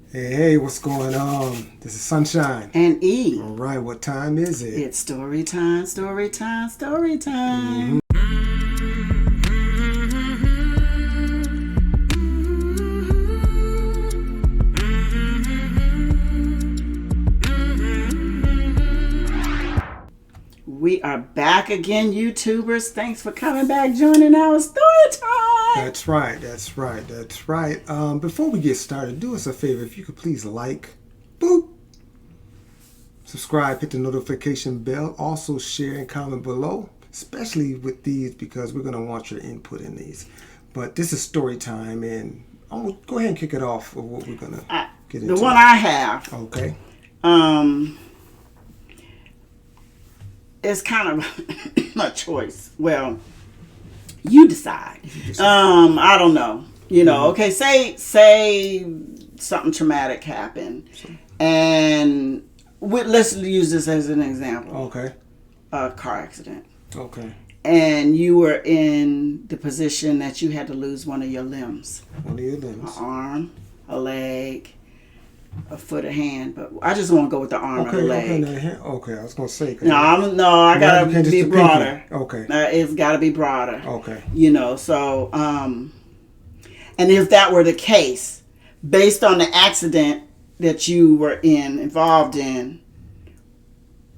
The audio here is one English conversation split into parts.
Hey, what's going on? This is Sunshine. And E. All right, what time is it? It's story time, story time, story time. We are back again, YouTubers. Thanks for coming back, joining our story time. That's right. Before we get started, do us a favor. If you could please subscribe, hit the notification bell. Also share and comment below, especially with these because we're going to want your input in these. But this is story time, and I'll go ahead and kick it off of what we're going to get into. The one I have. Okay. It's kind of a choice. Well, you decide. I don't know. Okay, say something traumatic happened. And let's use this as an example. Okay. A car accident. Okay. And you were in the position that you had to lose one of your limbs. One of your limbs. An arm, a leg, a foot, a hand, but I just want to go with the arm or the leg. Okay, I was gonna say. I gotta be broader. Okay, it's gotta be broader. Okay, So, and if that were the case, based on the accident that you were involved in,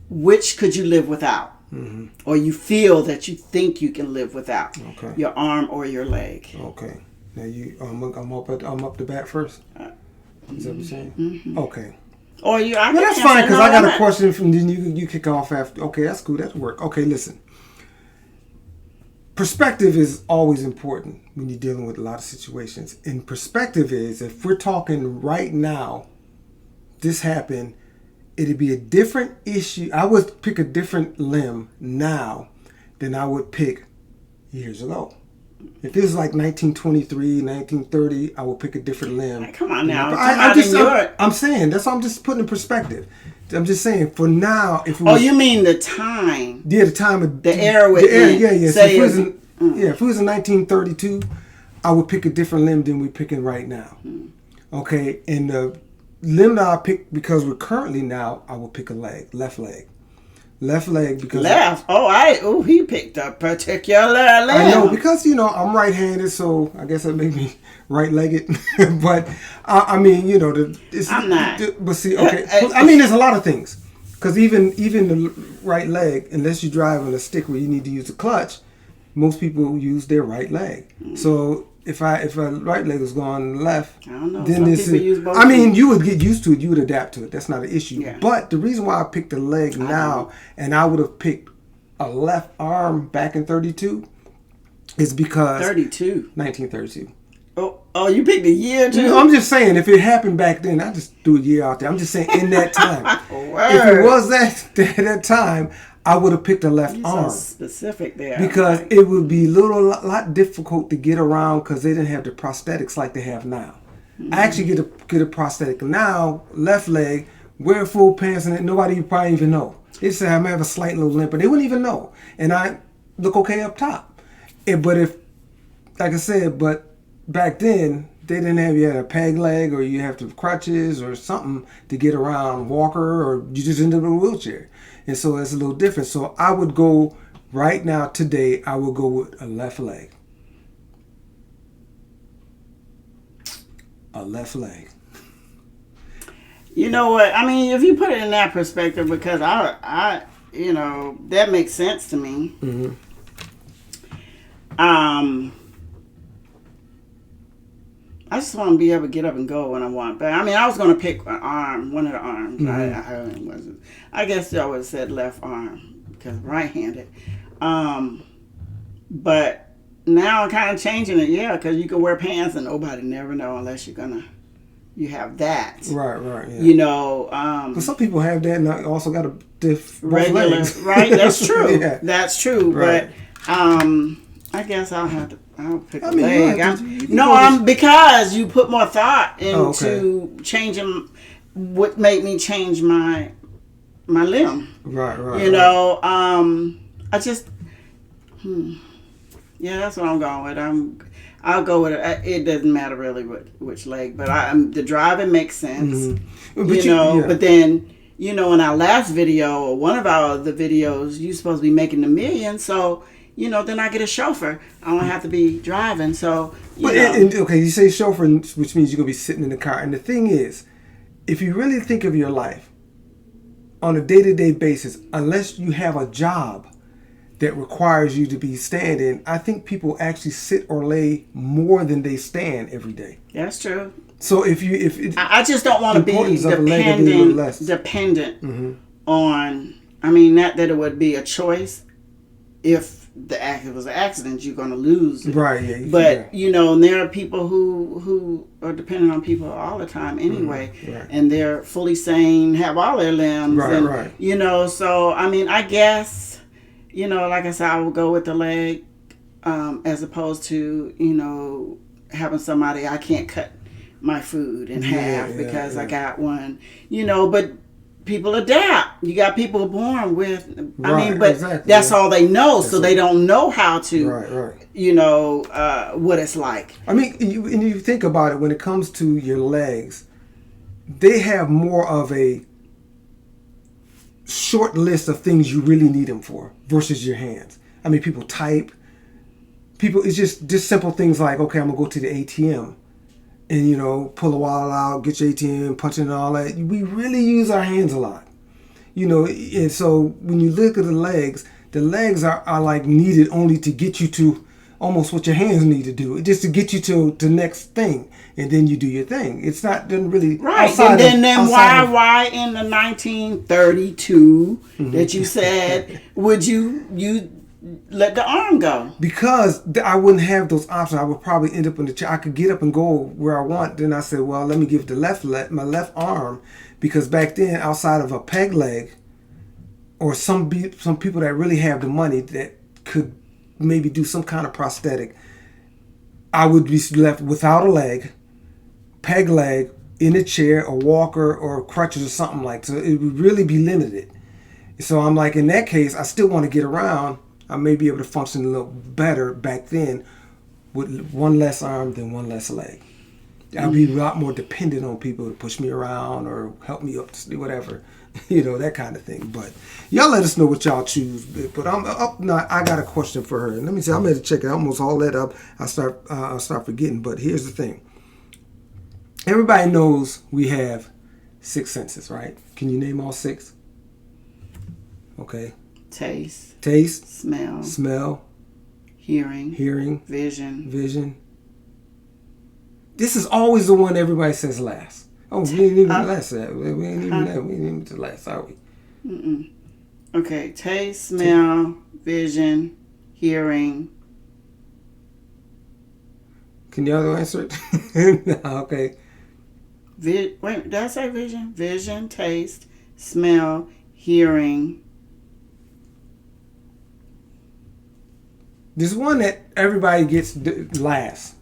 which could you live without, or you feel that you think you can live without? Okay, your arm or your leg. Okay, now I'm up to bat first. Is that what you're saying? Mm-hmm. Okay. Or you? That's fine because I got a question from then. You kick off after. Okay, that's cool. That'll work. Okay, listen. Perspective is always important when you're dealing with a lot of situations. And perspective is if we're talking right now, this happened. It'd be a different issue. I would pick a different limb now than I would pick years ago. If this is like 1923, 1930, I would pick a different limb. Come on now. I'm saying, that's what I'm just putting in perspective. I'm just saying, for now, if it was... Oh, you mean the time? Yeah, the time of... The era with... Yeah. So if it was in 1932, I would pick a different limb than we're picking right now. Okay, and the limb that I pick, because we're currently now, I will pick a leg, left leg. Left leg because he picked a particular limb. I know because I'm right-handed, so I guess that makes me right-legged. But I'm not. But see, okay, there's a lot of things because even the right leg, unless you drive on a stick where you need to use a clutch, most people use their right leg. So if a right leg was going left, I don't know. Then use both. You would get used to it. You would adapt to it. That's not an issue. Yeah. But the reason why I picked the leg now, and I would have picked a left arm back in 32, is because 1932. Oh, you picked a year too? I'm just saying, if it happened back then, I just threw a year out there. I'm just saying, in that time, if it was that time, I would have picked a left arm. So specific there. Because it would be a lot difficult to get around because they didn't have the prosthetics like they have now. I actually get a prosthetic now, left leg, wear full pants, and nobody would probably even know. They say I might have a slight little limp, but they wouldn't even know. And I look okay up top. But back then, they didn't have, you had a peg leg or you have to have crutches or something to get around, walker, or you just end up in a wheelchair. And so it's a little different. So I would go right now, today, I will go with a left leg. A left leg. You know what? I mean, if you put it in that perspective, because I that makes sense to me. Mm-hmm. I just want to be able to get up and go when I want. But I mean, I was going to pick one of the arms. Mm-hmm. I guess I would have said left arm because I'm right-handed. But now I'm kind of changing it, because you can wear pants and nobody never know unless you have that. Right. Yeah. But some people have that and also got regular legs. Right? That's true. Yeah. That's true. Right. But I guess I'll pick a leg. Because you put more thought into changing what made me change my limb. Right. I just yeah, that's what I'm going with. I'll go with it. It doesn't matter really which leg, but the driving makes sense. Mm-hmm. But then, in our last video or one of our other videos, you're supposed to be making the million. So, then I get a chauffeur. I don't have to be driving. So, okay, you say chauffeur, which means you're going to be sitting in the car. And the thing is, if you really think of your life on a day-to-day basis, unless you have a job that requires you to be standing, I think people actually sit or lay more than they stand every day. That's true. So I just don't want to be dependent on. I mean, not that it would be a choice. If it was an accident, you're going to lose it. Right. Yeah. But and there are people who are dependent on people all the time anyway, right. And they're fully sane, have all their limbs, right. So I mean, I guess. Like I said, I will go with the leg as opposed to, having somebody I can't cut my food in half because I got one. But people adapt. You got people born with, exactly, that's all they know, so they don't know how to, what it's like. I mean, and you think about it, when it comes to your legs, they have more of a short list of things you really need them for versus your hands. I mean, people type. It's just simple things like, okay, I'm going to go to the ATM and, pull a wallet out, get your ATM, punch in and all that. We really use our hands a lot, and so when you look at the legs are like needed only to get you to almost what your hands need to do, just to get you to the next thing, and then you do your thing. It's not doesn't really right. And then why in the 1932 that you said would you let the arm go? Because I wouldn't have those options. I would probably end up in the chair. I could get up and go where I want. Then I said, well, let me give my left arm, because back then, outside of a peg leg, or some people that really have the money that could maybe do some kind of prosthetic, I would be left without a leg, peg leg, in a chair, a walker, or crutches or something like that. So it would really be limited. So I'm like, in that case, I still want to get around. I may be able to function a little better back then with one less arm than one less leg. I'd be a lot more dependent on people to push me around or help me up to whatever, that kind of thing. But y'all let us know what y'all choose. But I'm up now. I got a question for her. And let me see. I'm going to check it. I almost all that up. I'll start forgetting. But here's the thing. Everybody knows we have 6 senses, right? Can you name all 6? Okay. Taste. Smell. Hearing. Vision. This is always the one everybody says last. Oh, we ain't even last. We ain't even the last, are we? Mm-mm. Okay. Taste, smell, vision, hearing. Can the other answer it? No, okay. Wait, did I say vision? Vision, taste, smell, hearing. There's one that everybody gets last.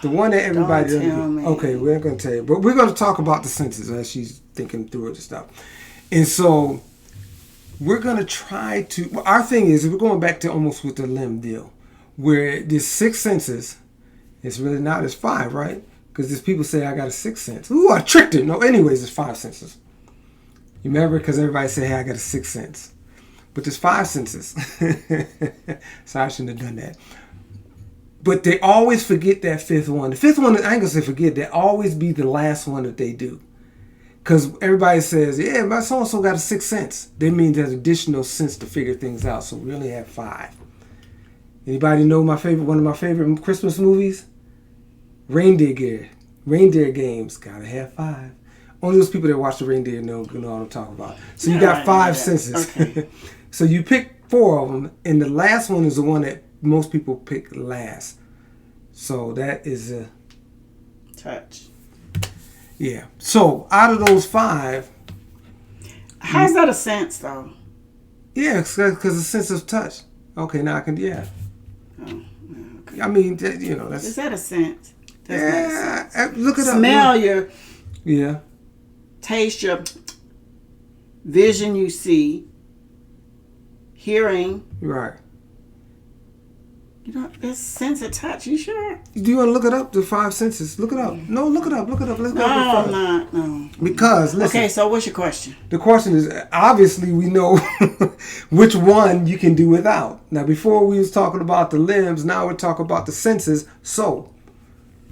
The one that everybody doesn't tell me. Okay, we're not going to tell you. But we're going to talk about the senses as she's thinking through it and stuff. And so we're going to try to... Well, our thing is, we're going back to almost with the limb deal, where there's 6 senses. It's really not. There's 5, right? Because there's people say, I got a 6th sense. Ooh, I tricked it. No, anyways, there's 5 senses. You remember? Because everybody say, hey, I got a 6th sense. But there's 5 senses. So I shouldn't have done that. But they always forget that 5th one. The 5th one, I ain't going to say forget. They always be the last one that they do. Because everybody says, yeah, my so-and-so got a 6th sense. They mean there's additional sense to figure things out. So we only have 5. Anybody know one of my favorite Christmas movies? Reindeer Games. Gotta have 5. Only those people that watch the reindeer know what I'm talking about. So you got 5 senses. Okay. So you pick 4 of them, and the last one is the one that most people pick last. So that is a touch. Yeah. So out of those 5, how's that a sense though? Yeah, because the sense of touch. Okay, now I can. Yeah. Oh, okay. I mean, that's. Is that a sense? Look it up. Smell your. Yeah. Taste your. Vision you see. Hearing. Right. You know, this sense of touch. You sure? Do you want to look it up? The 5 senses. Look it up. No, look it up. Look it up. Let's go. No, I'm not. No. Because listen. Okay, so what's your question? The question is, obviously we know which one you can do without. Now, before we was talking about the limbs, now we're talking about the senses. So,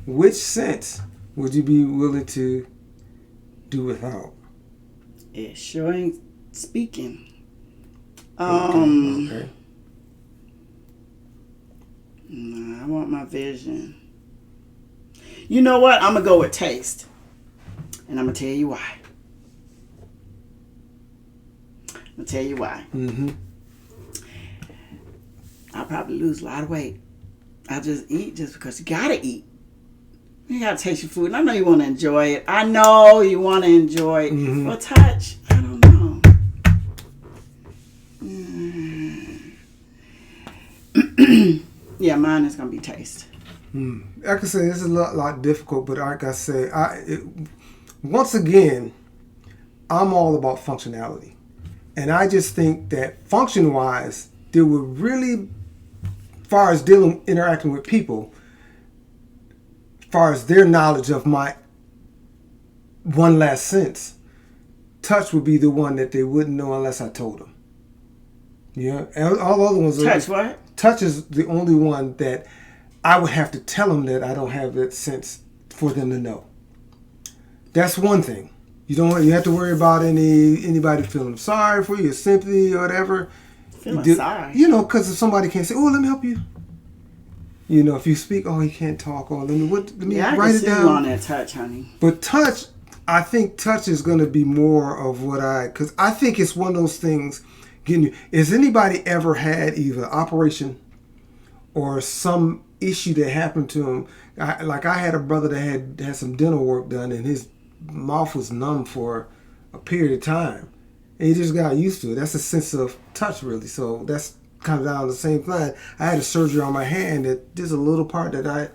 which sense would you be willing to do without? It sure ain't speaking. Okay. Nah, I want my vision. You know what? I'm going to go with taste. And I'm going to tell you why. I'll tell you why. Mm-hmm. I'll probably lose a lot of weight. I'll just eat just because you got to eat. You got to taste your food. And I know you want to enjoy it. I know you want to enjoy it. Mm-hmm. But touch, I don't know. Yeah, mine is going to be taste. I can say this is a lot difficult, but like I say, once again, I'm all about functionality. And I just think that function-wise, there would really, as far as interacting with people, as far as their knowledge of my one last sense, touch would be the one that they wouldn't know unless I told them. Yeah, and all other ones. Touch what? Touch is the only one that I would have to tell them that I don't have that sense for them to know. That's one thing. You have to worry about anybody feeling sorry for you, or sympathy, or whatever. Feeling sorry. You know, because if somebody can't say, "Oh, let me help you," you know, if you speak, "Oh, he can't talk," or let me write it down. You on that touch, honey. But touch, I think touch is going to be more of because I think it's one of those things. Has anybody ever had either operation or some issue that happened to him? I had a brother that had some dental work done, and his mouth was numb for a period of time, and he just got used to it. That's a sense of touch, really. So that's kind of down the same thing. I had a surgery on my hand that there's a little part that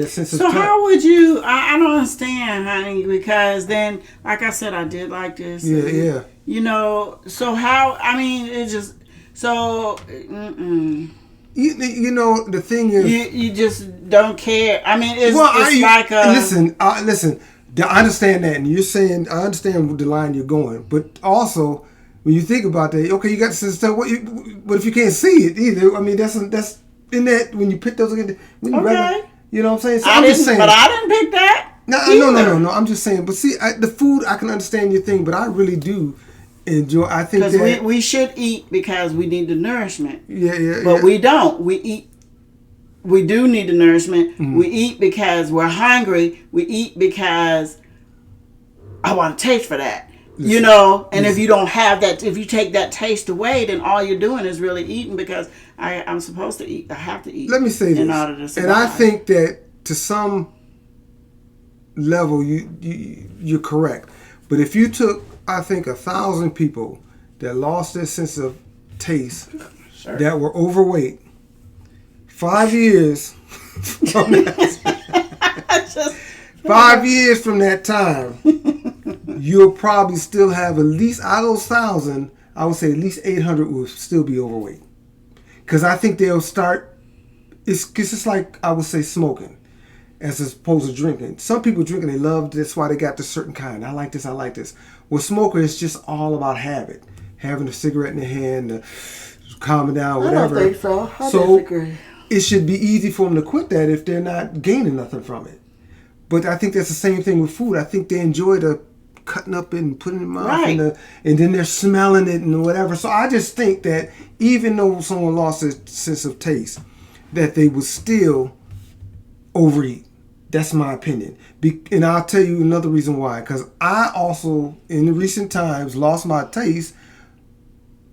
sense of touch. So how would you? I don't understand, honey, because then, like I said, I did like this. Yeah. You know, so how? I mean, it just so. You know, the thing is, you just don't care. I mean, it's listen. I understand that, and you're saying I understand the line you're going, but also when you think about that, okay, you got to stuff. But if you can't see it either, I mean, that's in that when you pick those again. You know what I'm saying? So I'm just saying. But I didn't pick that. No. I'm just saying. But see, the food, I can understand your thing, but I really do enjoy. I think because we should eat because we need the nourishment. Yeah. But we don't. We eat. We do need the nourishment. Mm-hmm. We eat because we're hungry. We eat because I want to taste for that. Listen, you know, and if you don't have that, if you take that taste away, then all you're doing is really eating because I'm supposed to eat. I have to eat. Let me say in this. Order to survive. And I think that to some level you're correct. But if you took, I think, 1,000 people that lost their sense of taste, sure, that were overweight, 5 years from that, 5 years from that time, you'll probably still have at least, out of those 1,000, I would say at least 800 will still be overweight. Because I think they'll start, it's like, I would say, smoking as opposed to drinking. Some people drinking, they love, that's why they got this certain kind. I like this. Well, smoker is just all about habit. Having a cigarette in the hand, calming down, whatever. I don't think so. I disagree. It should be easy for them to quit that if they're not gaining nothing from it. But I think that's the same thing with food. I think they enjoy the cutting up and putting it in their mouth, right, and then they're smelling it and whatever. So I just think that even though someone lost their sense of taste, that they would still overeat. That's my opinion. And I'll tell you another reason why. Because I also, in recent times, lost my taste.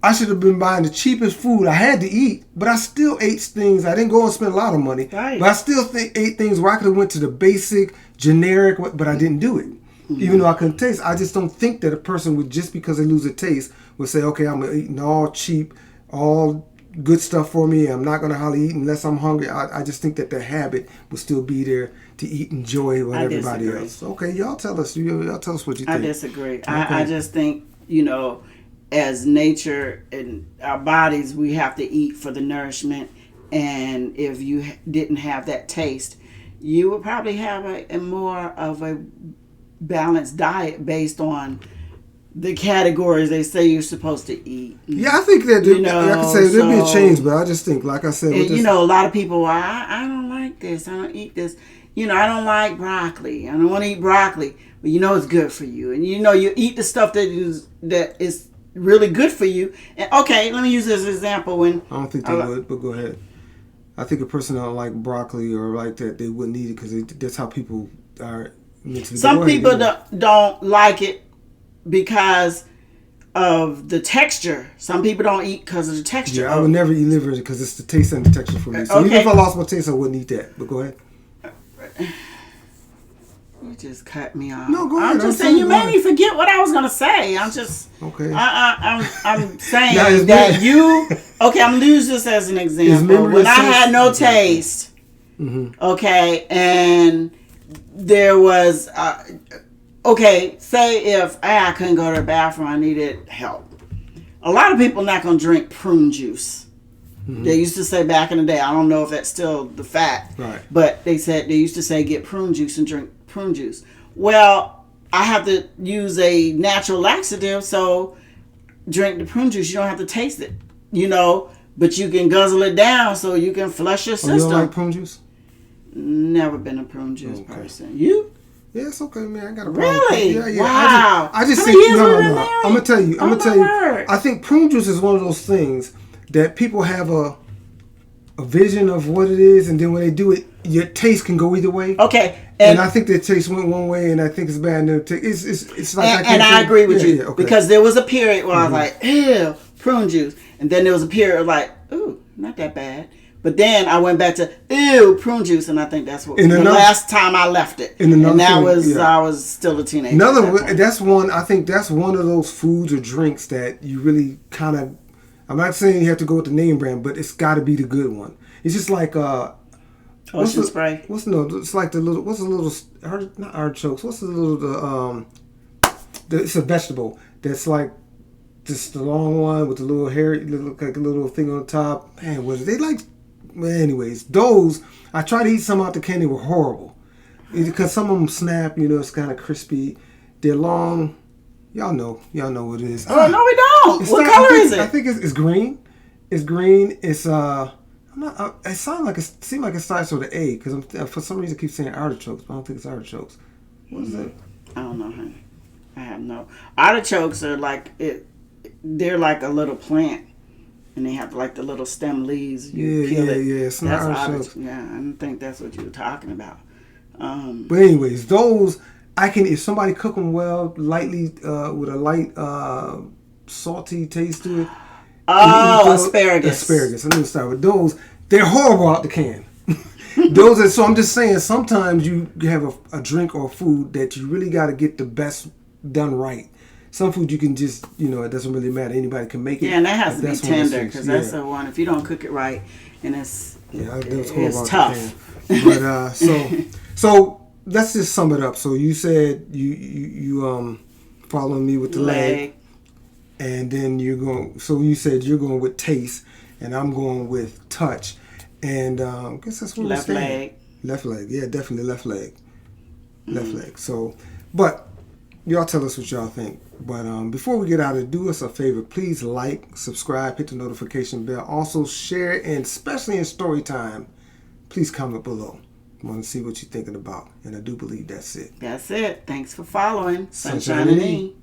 I should have been buying the cheapest food I had to eat, but I still ate things. I didn't go and spend a lot of money, right, but I still ate things where I could have went to the basic, generic, but I didn't do it. Mm-hmm. Even though I couldn't taste. I just don't think that a person would, just because they lose a taste, would say, okay, I'm eating all cheap, all good stuff for me. I'm not going to hardly eat unless I'm hungry. I just think that the habit will still be there to eat and enjoy with everybody else. Okay, y'all tell us. Y'all tell us what you think. I disagree. Okay. I just think, as nature and our bodies, we have to eat for the nourishment, and if you didn't have that taste, you would probably have a more of a balanced diet based on the categories they say you're supposed to eat. Yeah, I think that like I said, there'll be a change, but I just think, like I said, a lot of people, I don't like this. I don't eat this. I don't like broccoli. I don't want to eat broccoli, but it's good for you, and you eat the stuff that is really good for you. And okay, let me use this example. When I don't think they would, but go ahead. I think a person that don't like broccoli or like that, they wouldn't eat it because that's how people are mentally. Some people don't like it because of the texture. Some people don't eat because of the texture. Yeah, I would never eat liver because it's the taste and the texture for me. So even if I lost my taste, I wouldn't eat that. But go ahead. You just cut me off. No, go ahead. I'm just saying you made me forget what I was gonna say. I'm just okay. I'm saying that you. Okay, I'm gonna use this as an example. When I had no taste, okay, and there was okay, say if I couldn't go to the bathroom, I needed help. A lot of people not going to drink prune juice. They used to say back in the day, I don't know if that's still the fact, right? But they used to say get prune juice and drink prune juice. Well, I have to use a natural laxative, so drink the prune juice. You don't have to taste it, but you can guzzle it down so you can flush your system. You don't like prune juice? Never been a prune juice person. You? Yeah, it's okay, man. I got a problem. Really? Yeah. Wow. I just think no. I'm gonna tell you. I think prune juice is one of those things that people have a vision of what it is, and then when they do it, your taste can go either way. Okay. And I think the taste went one way, and I think it's bad. And it's like I agree with you okay. because there was a period where I was like, ew, prune juice, and then there was a period of like, ooh, not that bad. But then I went back to ew prune juice, and I think that's what the last time I left it. And that was I was still a teenager. That's one. I think that's one of those foods or drinks that you really kind of. I'm not saying you have to go with the name brand, but it's got to be the good one. It's just like Ocean Spray. It's like not artichokes. What's the little it's a vegetable that's like just the long one with the little hair, look like a little thing on top. Man, what are they like? Well, anyways, those I tried to eat some out the can. They were horrible because some of them snap. It's kind of crispy. They're long. Y'all know what it is. Oh no, we don't. What color is it? I think it's green. It's green. It's it seemed like it starts with an A because for some reason I keep saying artichokes, but I don't think it's artichokes. What is it? I don't know, honey. I have no. Artichokes are like it. They're like a little plant. And they have like the little stem leaves. You peel it. Yeah. It's not artichokes. Yeah, I don't think that's what you were talking about. But anyways, those if somebody cook them well, lightly with a light salty taste to it. Oh, asparagus. Asparagus. I'm gonna start with those. They're horrible out the can. So I'm just saying. Sometimes you have a drink or food that you really got to get the best done right. Some food you can just, it doesn't really matter. Anybody can make it. Yeah, and that has to be tender because that's the one. If you don't cook it right, and it's tough. But so let's just sum it up. So you said you following me with the leg, and then you're going. So you said you're going with taste, and I'm going with touch, and I guess that's what left leg. Left leg, yeah, definitely left leg. Left leg. So, but. Y'all tell us what y'all think. But before we get out of it, do us a favor. Please like, subscribe, hit the notification bell. Also share, and especially in story time, please comment below. I want to see what you're thinking about. And I do believe that's it. That's it. Thanks for following. Sunshine and E.